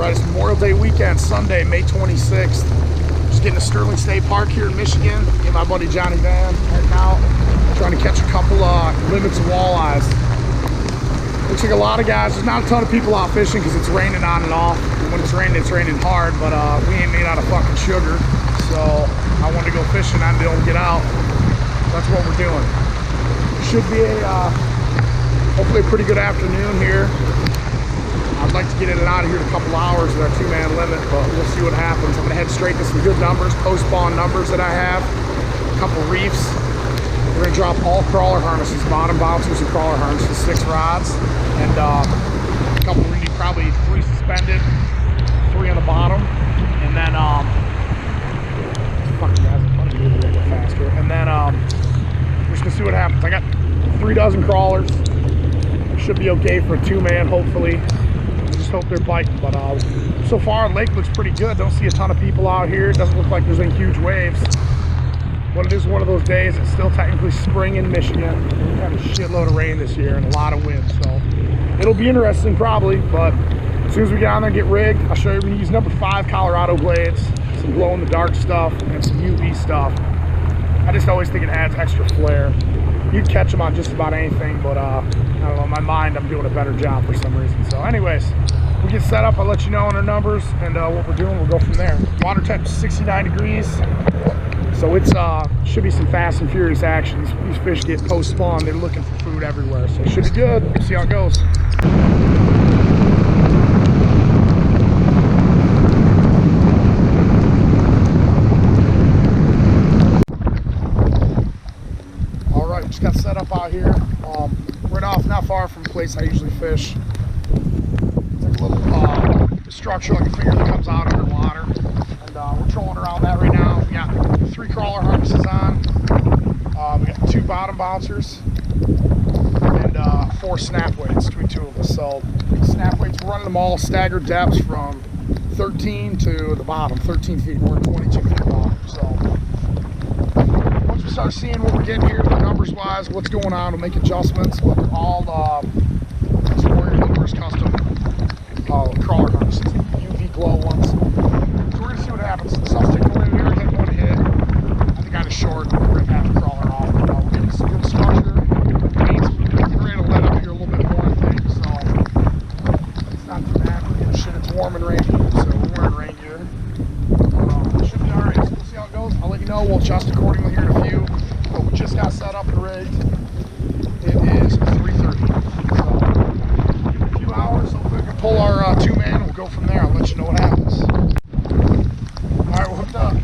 Alright, it's Memorial Day weekend, Sunday, May 26th. Just getting to Sterling State Park here in Michigan. Me and my buddy Johnny Van heading out, trying to catch a couple limits of walleyes. Looks like a lot of guys. There's not a ton of people out fishing because it's raining on and off. And when it's raining hard, but we ain't made out of fucking sugar. So I wanted to go fishing. I didn't get out. That's what we're doing. Should be hopefully a pretty good afternoon here. I'd like to get in and out of here in a couple hours with our 2-man limit, but we'll see what happens. I'm gonna head straight to some good numbers, post-spawn numbers that I have, a couple reefs. We're gonna drop all crawler harnesses, bottom bouncers and crawler harnesses, 6 rods, and a couple, we're gonna need probably 3 suspended, 3 on the bottom, and then fucking guys in front of me a little bit faster. And then we're just gonna see what happens. I got 3 dozen crawlers. Should be okay for a 2-man, hopefully. Just hope they're biting, but so far the lake looks pretty good. Don't see a ton of people out here. It doesn't look like there's any huge waves, but it is one of those days. It's still technically spring in Michigan. We've had a shitload of rain this year and a lot of wind, so it'll be interesting probably. But as soon as we get on there and get rigged, I'll show you. We use number 5 Colorado blades, some glow in the dark stuff, and some UV stuff. I just always think it adds extra flair. You'd catch them on just about anything, but I don't know, in my mind I'm doing a better job for some reason. So anyways, we get set up, I'll let you know on our numbers and what we're doing. We'll go from there. Water temp is 69 degrees, so it's should be some fast and furious action. These fish get post spawn, they're looking for food everywhere, so it should be good. We'll see how it goes. Just got set up out here, right off, not far from the place I usually fish. It's like a little structure, like a finger that comes out underwater, and we're trolling around that right now. We got 3 crawler harnesses on, we got 2 bottom bouncers, and 4 snap weights between 2 of us. So snap weights, we're running them all staggered depths from 13 to the bottom, 13 feet. We're 22 feet long. So start seeing what we're getting here, numbers wise, what's going on, we'll make adjustments, but they're all Warrior Lures custom crawler harnesses, UV glow ones. So we're gonna see what happens. The stuff's taking away. We already had 1 hit. I think I had a short, we're gonna have the crawler off. We're getting some good structure. Rain's getting ready to let up here a little bit more, I think, so it's not too bad. We're getting shit, it's warm and rainy, so we're wearing rain gear. It should be alright, so we'll see how it goes. I'll let you know, we'll adjust accordingly here in a few. But we just got set up and rigged. It is 3:30. So in a few hours, hopefully we can pull our 2-man and we'll go from there. I'll let you know what happens. Alright, we're hooked up.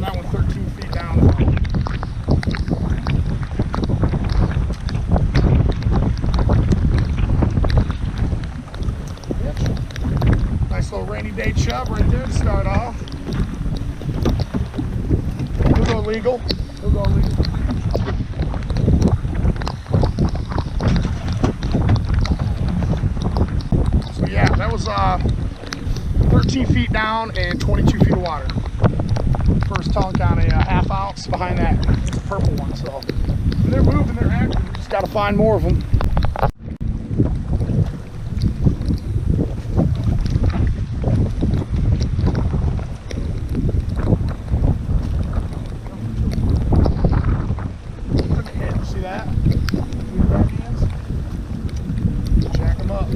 That one 13 feet down. Yep. Nice little rainy day chub right there to start off. He'll go legal. He'll go legal. So yeah, that was 13 feet down and 22 feet of water. First tunk on a half ounce. Behind that, it's a purple one. So and they're moving, they're active. We just got to find more of them. See that? Jack them up.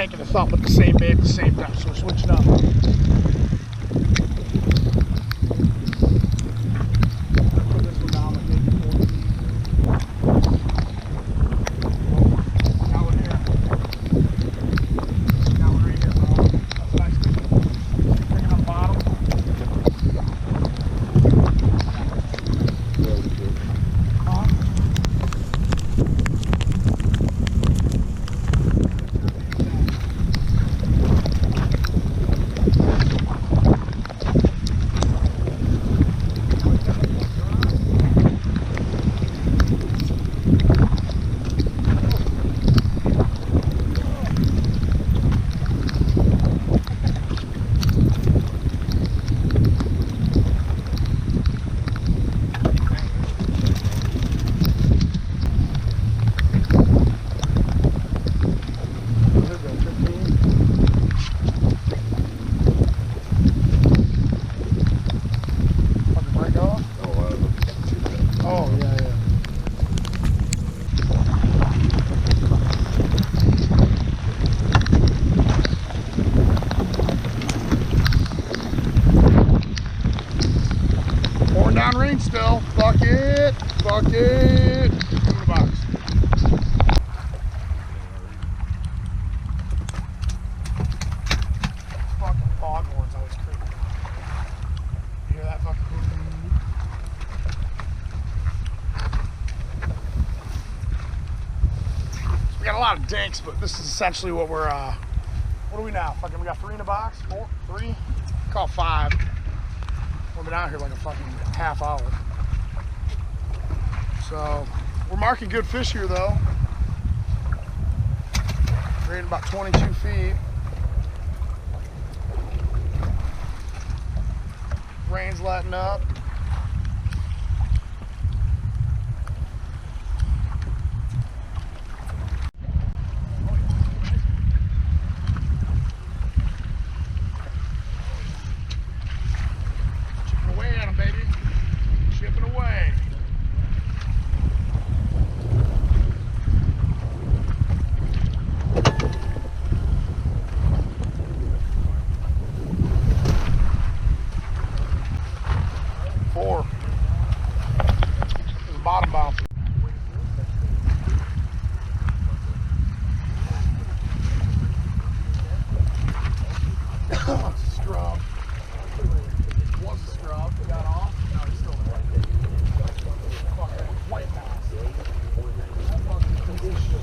tanking this up with the same bait at the same time, so we're switching up. Put this one down like maybe 4 feet. Got one here. Got one right here, bro. That's nice. Bring it on the bottom. Down rain still. Fuck it. Fuck it. Give me the box. Fucking foghorns always creep. You hear that fucking creep? So we got a lot of dinks, but this is essentially what we're what are we now? Fucking we got 3 in the box? 4? 3? Call 5. We've been out here like a fucking half hour. So we're marking good fish here though. We're in about 22 feet. Rain's letting up. Bottom bounce. Scrub. Was a scrub. Got off. No, he's still there. Fucking white bass. That fucking condition.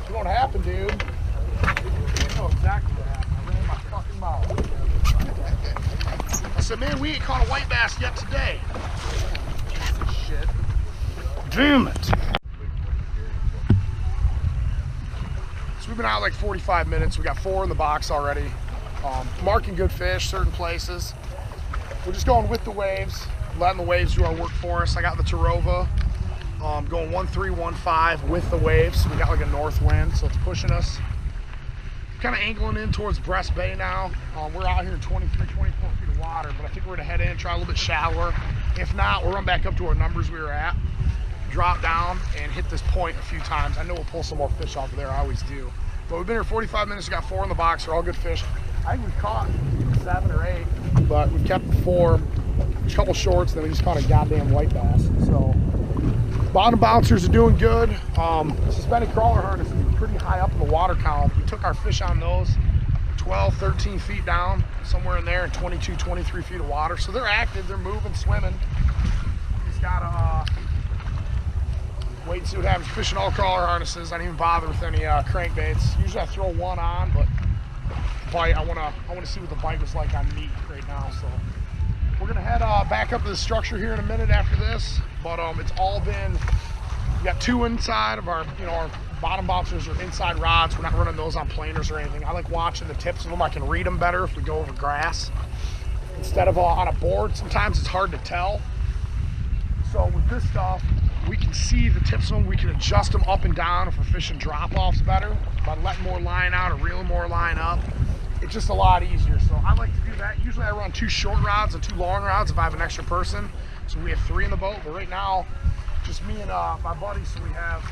You know what happened, dude? You know exactly what happened. I ran my fucking mouth. I said, man, we ain't caught a white bass yet today. Shit. Damn it. So we've been out like 45 minutes. We got 4 in the box already. Marking good fish, certain places. We're just going with the waves, letting the waves do our work for us. I got the Tarova going 1-3-1-5 with the waves. We got like a north wind, so it's pushing us. Kind of angling in towards Breast Bay now. We're out here in 23, 24 feet of water, but I think we're gonna head in, try a little bit shallower. If not, we'll run back up to our numbers we were at, drop down, and hit this point a few times. I know we'll pull some more fish off of there, I always do. But we've been here 45 minutes, we got 4 in the box, they're all good fish. I think we've caught 7 or 8, but we've kept 4. There's a couple shorts, and then we just caught a goddamn white bass. So, bottom bouncers are doing good. Suspended crawler harness is pretty high up in the water column. We took our fish on those 12, 13 feet down, somewhere in there, in 22, 23 feet of water. So they're active, they're moving, swimming. We just gotta wait and see what happens. Fishing all crawler harnesses. I didn't even bother with any crankbaits. Usually I throw one on, but bite, I wanna see what the bite was like on meat right now. So we're gonna head back up to the structure here in a minute after this. But it's all been, we got 2 inside of our, our bottom bouncers are inside rods. We're not running those on planers or anything. I like watching the tips of them. I can read them better if we go over grass instead of on a board. Sometimes it's hard to tell. So with this stuff, we can see the tips of them. We can adjust them up and down if we're fishing drop-offs better by letting more line out or reeling more line up. It's just a lot easier. So I like to do that. Usually I run 2 short rods and 2 long rods if I have an extra person. So we have 3 in the boat, but right now, just me and my buddies, so we have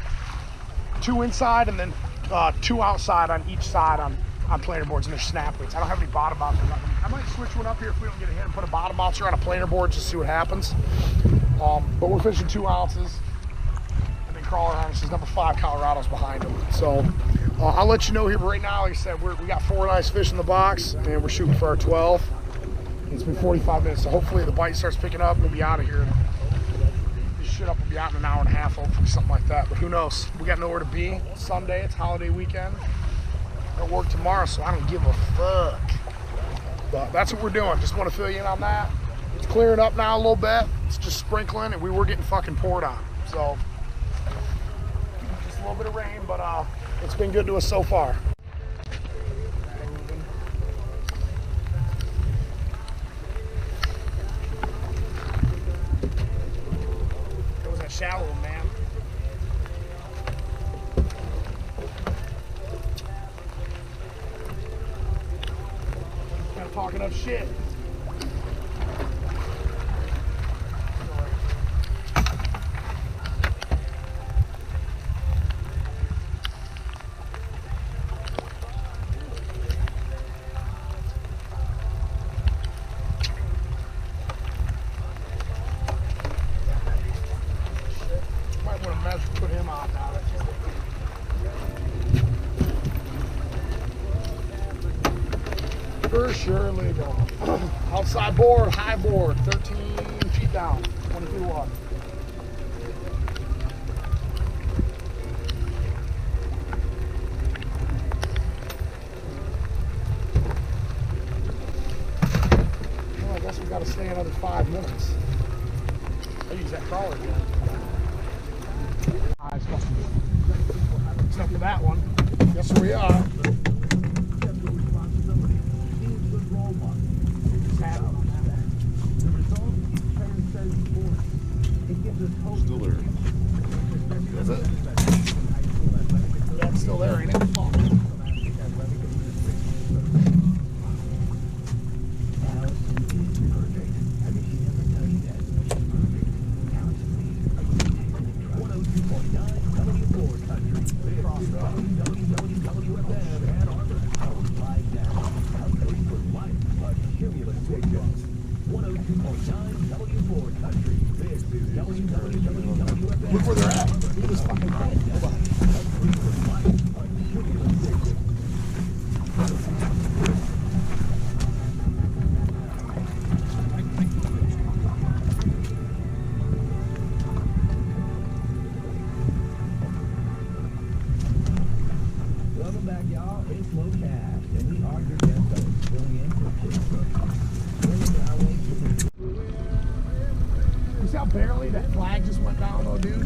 2 inside and then 2 outside on each side on planer boards, and they're snap weights. I don't have any bottom bouncer. I might switch one up here if we don't get a hit and put a bottom bouncer on a planer board just to see what happens. But we're fishing 2 ounces. And then crawler harnesses, number 5 Colorado's behind them. So I'll let you know here, but right now, like I said, we got 4 nice fish in the box, and we're shooting for our 12. It's been 45 minutes, so hopefully the bite starts picking up and we'll be out of here. This shit up will be out in an hour and a half, hopefully, something like that. But who knows? We got nowhere to be. It's Sunday, it's holiday weekend. I'll work tomorrow, so I don't give a fuck. But that's what we're doing. Just want to fill you in on that. It's clearing up now a little bit. It's just sprinkling, and we were getting fucking poured on. So just a little bit of rain, but it's been good to us so far. It was that shallow one, man. Kind of talking up shit. Put him on now. For sure legal. Outside board, high board, 13 feet down, 20 feet wide. Well, I guess we got to stay another 5 minutes. I use that crawler again. Except for that one. Guess where we are. Still there. Is it? Yeah, it's still there, ain't it? Look where they're at. Look at this fucking thing. Hold on. Welcome back, y'all. It's Low Cash, and we are your guest hosts, filling in for You see how barely that flag just went down though, dude?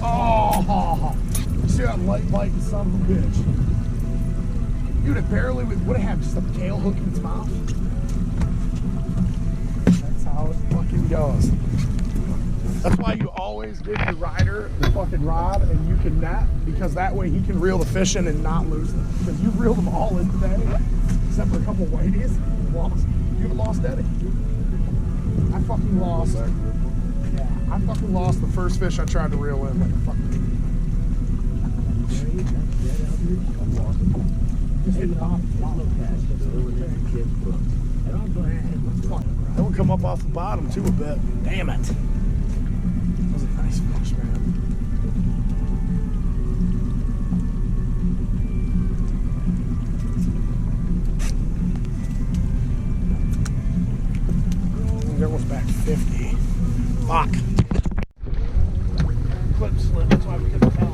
Oh! You see that light biting son of a bitch? Dude, it barely would have had just a tail hook in its mouth. That's how it fucking goes. That's why you always give your rider the fucking rod and you can net, because that way he can reel the fish in and not lose them. Because you've reeled them all in today, except for a couple whiteys. You haven't lost any. I fucking lost. Yeah, I fucking lost the first fish I tried to reel in like a fucking idiot. Just hit the top. That would come up off the bottom too a bit. Damn it. That was a nice fish, man. There was back 50. Fuck. Clip slip, that's why we couldn't tell.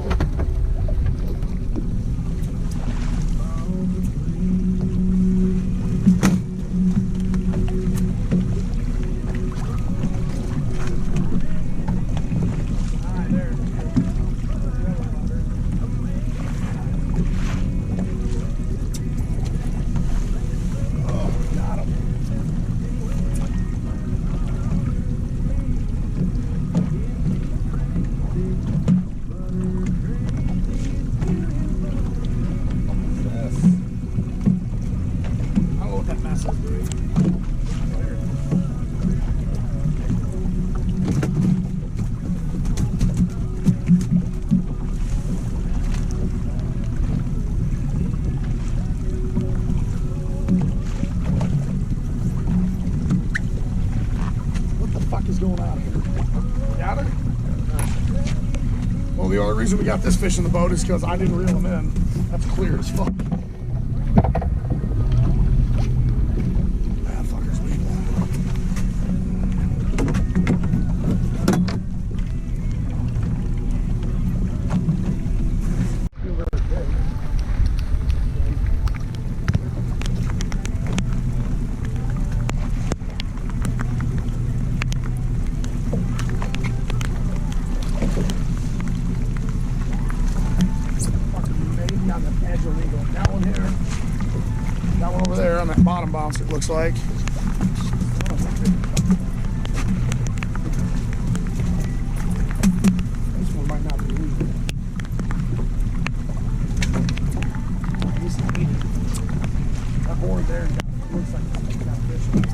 Alright, there. Oh, got him. is going on here? Got it? Well, the only reason we got this fish in the boat is because I didn't reel him in. That's clear as fuck. That fucker's big. On the edge of legal. That one here. That one over there on that bottom bounce, it looks like. This one might not be legal. That board there looks like it's got fish in it.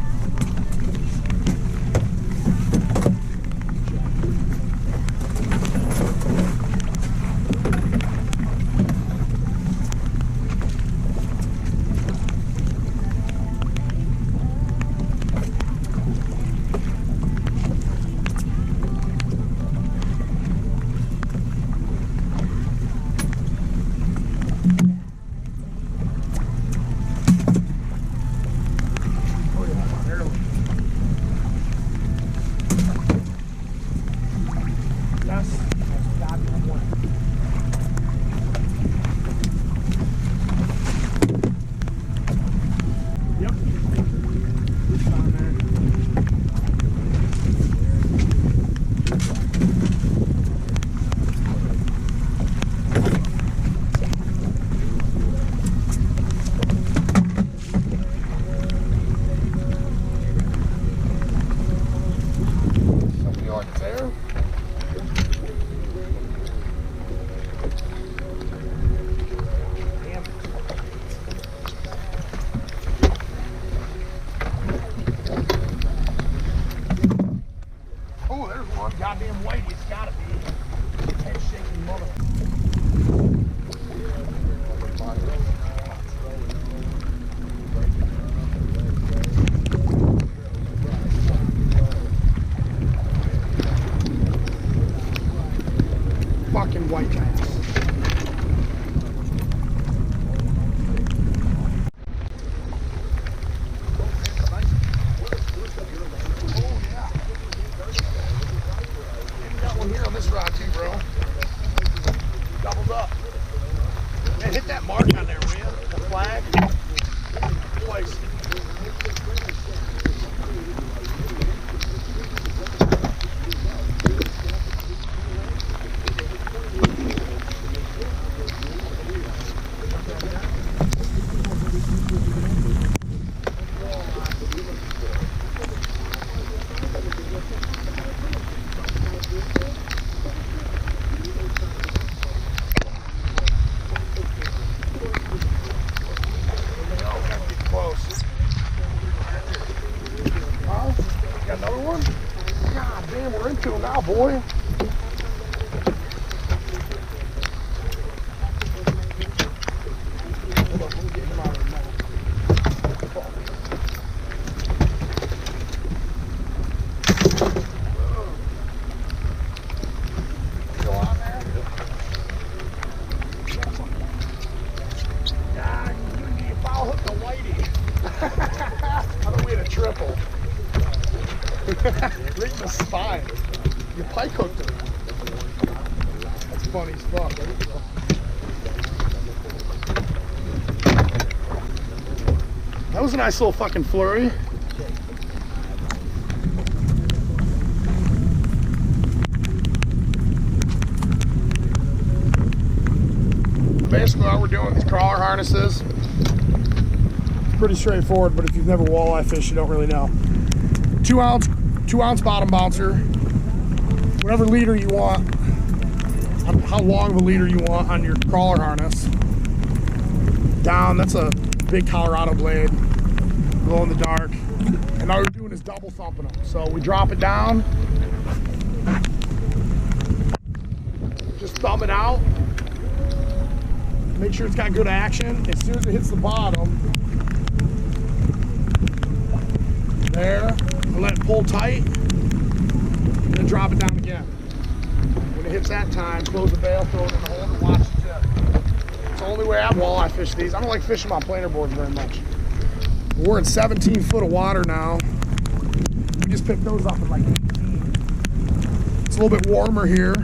Goddamn whitey, it's gotta be. Head shaking mother. Fucking white ass. Here on this rod too, bro. Doubled up. Man, hit that mark on there, will you? The flag. Twice. Another one? God damn, we're into them now, boy. Hold up, let me get him out of the mouth. Still on there? Yeah, you foul hooked a whitey. I thought we had a triple. Right in the spine. You pike hooked him. That's funny as fuck. That was a nice little fucking flurry. Basically what we're doing with these crawler harnesses, it's pretty straightforward, but if you've never walleye fished, you don't really know. 2 ounce bottom bouncer, whatever leader you want, how long of a leader you want on your crawler harness. Down, that's a big Colorado blade, glow in the dark. And all we're doing is double thumping them. So we drop it down, just thumb it out, make sure it's got good action. As soon as it hits the bottom, there, let it pull tight, to drop it down again. When it hits that time, close the bail, throw it in the hole, and watch the tip. It's the only way I walleye fish these. I don't like fishing on planer boards very much. We're in 17 foot of water now. We just picked those up at like 18. It's a little bit warmer here,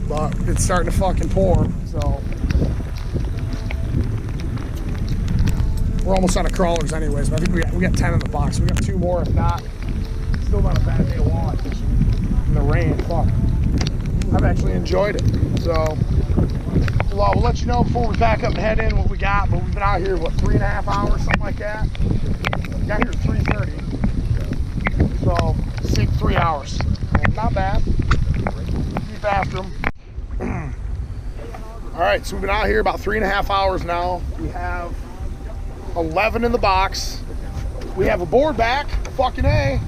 but it's starting to fucking pour, so. We're almost out of crawlers anyways, but I think we got 10 in the box. We got 2 more, if not. Still not a bad day of walleye fishing in the rain. Fuck. I've actually enjoyed it. So, well, we'll let you know before we pack up and head in what we got, but we've been out here, what, 3.5 hours, something like that? We got here at 3:30. So, 3 hours. Well, not bad. Keep after them. All right, so we've been out here about 3.5 hours now. We have 11 in the box. We have a board back, fucking A,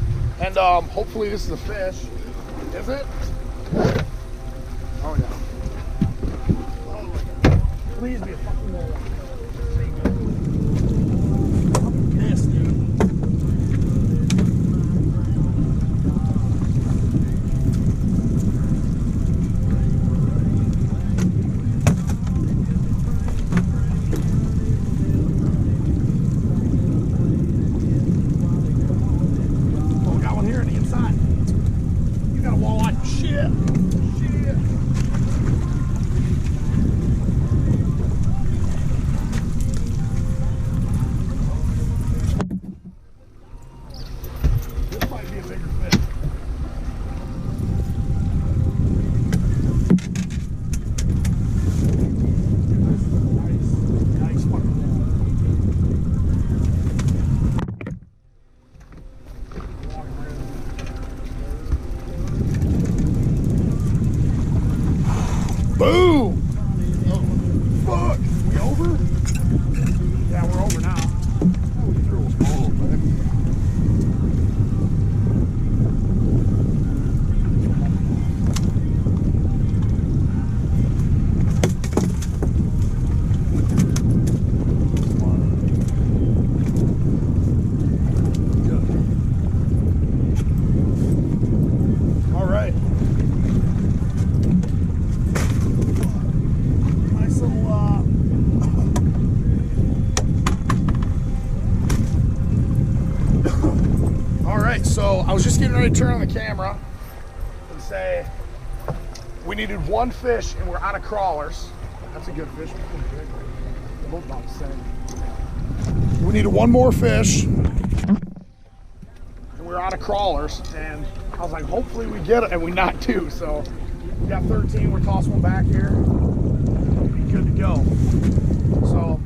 and hopefully this is a fish. Is it? Oh yeah. Please be a fucking walleye. Yes, dude. Boom! Oh, fuck! We over? Yeah, we're over now. Oh, we threw a small little bit. All right. So I was just getting ready to turn on the camera and say we needed 1 fish and we're out of crawlers. That's a good fish. They're both about the same. We needed 1 more fish and we're out of crawlers, and I was like, hopefully we get it, and we knocked 2. So we got 13. We're tossing one back here. Be good to go. So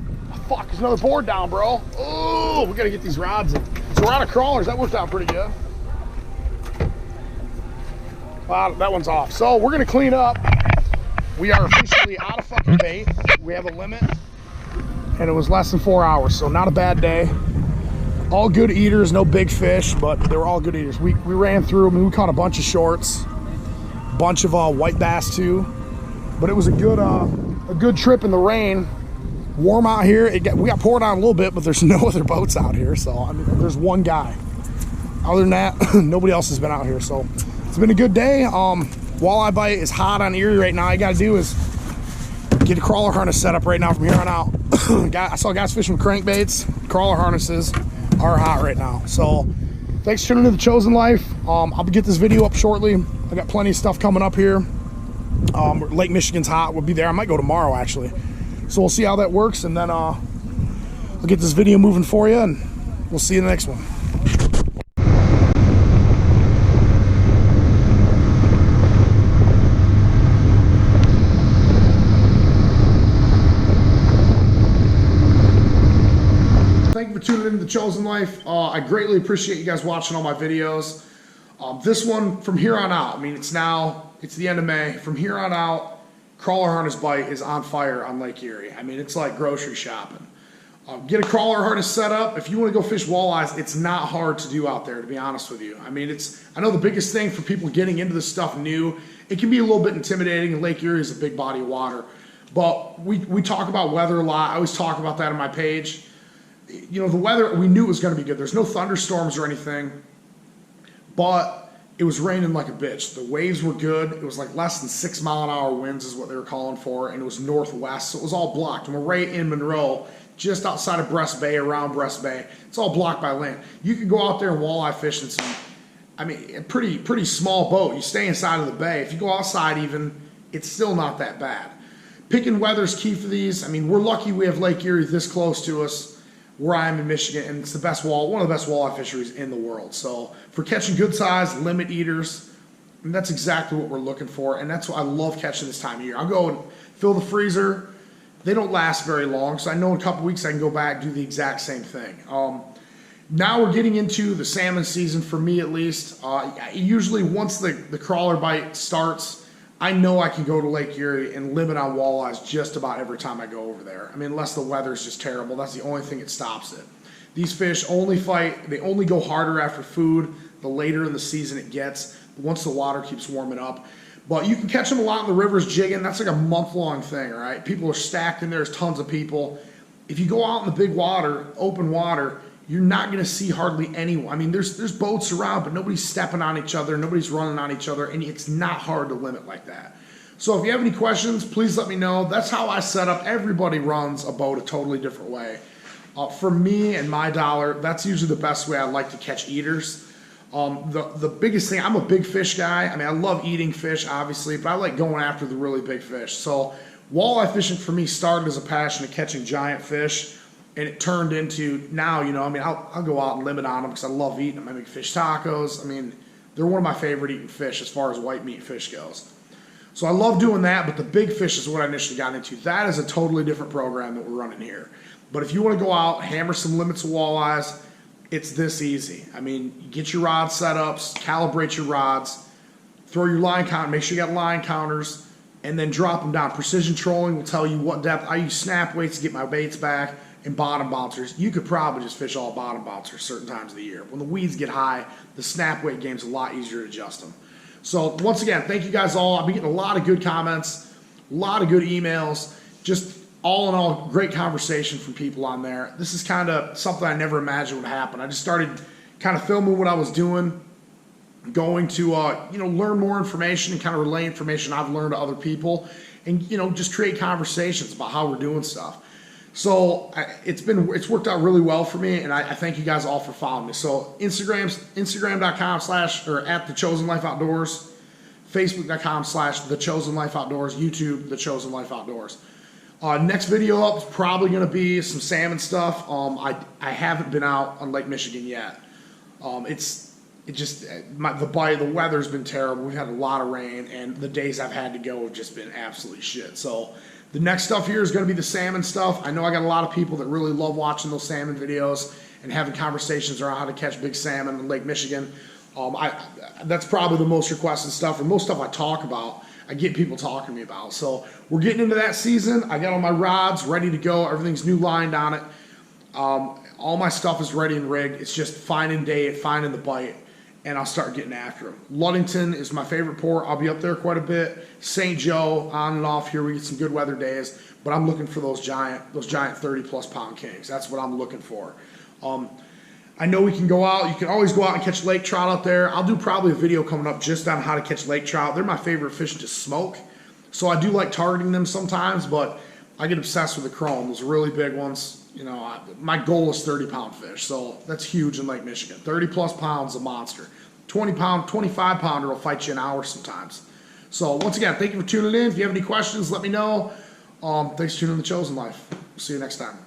fuck, there's another board down, bro. Oh, we gotta get these rods in. So we're out of crawlers. That worked out pretty good. Wow, that one's off. So we're gonna clean up. We are officially out of fucking bait. We have a limit, and it was less than 4 hours, so not a bad day. All good eaters, no big fish, but they were all good eaters. We ran through. I mean, we caught a bunch of shorts, a bunch of white bass too. But it was a good trip in the rain. Warm out here. We got poured on a little bit, but there's no other boats out here. So I mean, there's 1 guy. Other than that, nobody else has been out here. So it's been a good day. Walleye bite is hot on Erie right now. All you got to do is get a crawler harness set up right now from here on out. I saw guys fishing with crankbaits. Crawler harnesses are hot right now. So thanks for tuning into The Chosen Life. I'll get this video up shortly. I got plenty of stuff coming up here. Lake Michigan's hot. We'll be there. I might go tomorrow actually. So we'll see how that works, and then I'll get this video moving for you, and we'll see you in the next one. Thank you for tuning into The Chosen Life. I greatly appreciate you guys watching all my videos. This one, from here on out, I mean, it's the end of May. From here on out, crawler harness bite is on fire on Lake Erie. I mean, it's like grocery shopping. Get a crawler harness set up. If you want to go fish walleyes, it's not hard to do out there, to be honest with you. I mean, I know the biggest thing for people getting into this stuff new, it can be a little bit intimidating, and Lake Erie is a big body of water. But we talk about weather a lot. I always talk about that on my page. You know, the weather, we knew it was going to be good. There's no thunderstorms or anything. But it was raining like a bitch. The waves were good. It was like less than 6 mile an hour winds is what they were calling for, and it was northwest, so it was all blocked. And we're right in Monroe, just outside of Brest Bay, around Brest Bay. It's all blocked by land. You could go out there and walleye fish in some, I mean, a pretty small boat. You stay inside of the bay. If you go outside even, it's still not that bad. Picking weather's key for these. I mean, we're lucky we have Lake Erie this close to us, where I am in Michigan, and it's one of the best walleye fisheries in the world. So for catching good size limit eaters, and that's exactly what we're looking for, and that's what I love catching this time of year. I'll go and fill the freezer. They don't last very long, so I know in a couple weeks I can go back and do the exact same thing. Now we're getting into the salmon season, for me at least. Usually once the crawler bite starts, I know I can go to Lake Erie and limit on walleyes just about every time I go over there. I mean, unless the weather's just terrible, that's the only thing that stops it. These fish only fight, they only go harder after food the later in the season it gets, once the water keeps warming up. But you can catch them a lot in the rivers jigging. That's like a month-long thing, all right? People are stacked in there. There's tons of people. If you go out in the big water, open water, you're not going to see hardly anyone. I mean, there's boats around, but nobody's stepping on each other, nobody's running on each other, and it's not hard to limit like that. So if you have any questions, please let me know. That's how I set up. Everybody runs a boat a totally different way. For me and my dollar, that's usually the best way I like to catch eaters. The biggest thing, I'm a big fish guy. I mean, I love eating fish, obviously, but I like going after the really big fish. So walleye fishing for me started as a passion of catching giant fish. And it turned into now, you know, I mean, I'll go out and limit on them because I love eating them. I make fish tacos. I mean, they're one of my favorite eating fish as far as white meat fish goes. So I love doing that, but the big fish is what I initially got into. That is a totally different program that we're running here. But if you want to go out, hammer some limits of walleyes, it's this easy. I mean, you get your rod setups, calibrate your rods, throw your line count, make sure you got line counters, and then drop them down. Precision trolling will tell you what depth. I use snap weights to get my baits back. And bottom bouncers, you could probably just fish all bottom bouncers certain times of the year. When the weeds get high, the snap weight game's a lot easier to adjust them. So once again, thank you guys all. I've been getting a lot of good comments, a lot of good emails, just all in all, great conversation from people on there. This is kind of something I never imagined would happen. I just started kind of filming what I was doing, going to learn more information and kind of relay information I've learned to other people, and just create conversations about how we're doing stuff. So it's worked out really well for me, and I thank you guys all for following me. So Instagram.com/@TheChosenLifeOutdoors, Facebook.com/TheChosenLifeOutdoors, YouTube The Chosen Life Outdoors. Next video up is probably going to be some salmon stuff. I haven't been out on Lake Michigan yet. The weather's been terrible. We've had a lot of rain, and the days I've had to go have just been absolutely shit. So the next stuff here is going to be the salmon stuff. I know I got a lot of people that really love watching those salmon videos and having conversations around how to catch big salmon in Lake Michigan. That's probably the most requested stuff, and most stuff I talk about, I get people talking to me about. So we're getting into that season. I got all my rods ready to go. Everything's new lined on it. All my stuff is ready and rigged. It's just finding day, finding the bite, and I'll start getting after them. Ludington is my favorite port. I'll be up there quite a bit. St. Joe, on and off here. We get some good weather days, but I'm looking for those giant 30-plus pound kings. That's what I'm looking for. I know we can go out. You can always go out and catch lake trout out there. I'll do probably a video coming up just on how to catch lake trout. They're my favorite fish to smoke, so I do like targeting them sometimes, but I get obsessed with the chrome, those really big ones. My goal is 30-pound fish, so that's huge in Lake Michigan. 30-plus pounds, a monster. 20-pound, 25-pounder will fight you an hour sometimes. So once again, thank you for tuning in. If you have any questions, let me know. Thanks for tuning in to The Chosen Life. We'll see you next time.